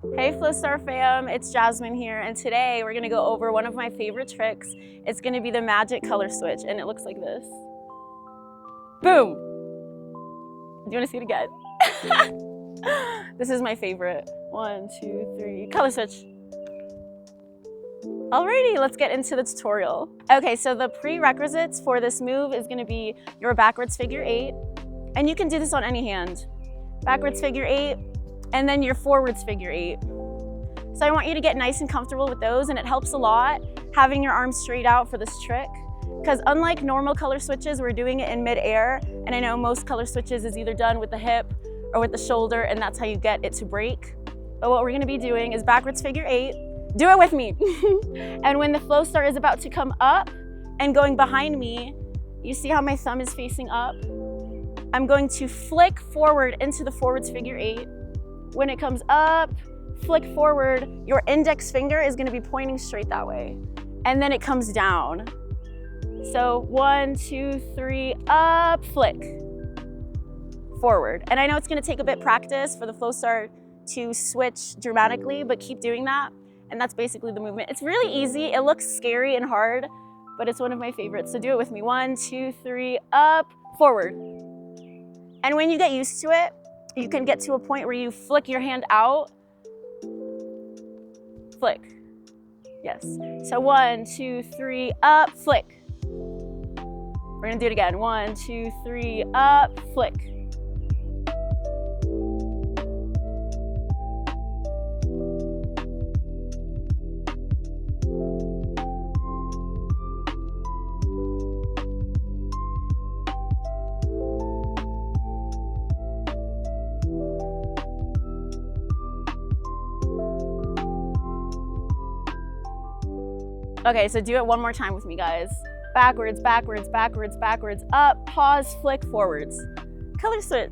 Hey Flowstar fam, it's Jasmine here, and today we're gonna go over one of my favorite tricks. It's gonna be the magic color switch, and it looks like this. Boom! Do you wanna see it again? This is my favorite. 1, 2, 3, color switch. Alrighty, let's get into the tutorial. Okay, so the prerequisites for this move is gonna be your backwards figure 8, and you can do this on any hand. Backwards figure 8, and then your forwards figure 8. So I want you to get nice and comfortable with those, and it helps a lot having your arms straight out for this trick, because unlike normal color switches, we're doing it in mid-air, and I know most color switches is either done with the hip or with the shoulder, and that's how you get it to break. But what we're gonna be doing is backwards figure 8. Do it with me. And when the Flowstar is about to come up and going behind me, you see how my thumb is facing up? I'm going to flick forward into the forwards figure 8. When it comes up, flick forward, your index finger is gonna be pointing straight that way. And then it comes down. So 1, 2, 3, up, flick, forward. And I know it's gonna take a bit practice for the Flowstar to switch dramatically, but keep doing that. And that's basically the movement. It's really easy. It looks scary and hard, but it's one of my favorites. So do it with me. 1, 2, 3, up, forward. And when you get used to it, you can get to a point where you flick your hand out. Flick. Yes. So 1, 2, 3, up, flick. We're gonna do it again. 1, 2, 3, up, flick. Okay, so do it one more time with me, guys. Backwards, backwards, backwards, backwards, up, pause, flick, forwards. Color switch.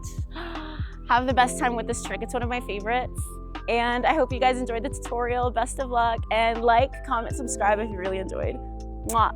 Have the best time with this trick. It's one of my favorites. And I hope you guys enjoyed the tutorial. Best of luck, and like, comment, subscribe if you really enjoyed. Mwah.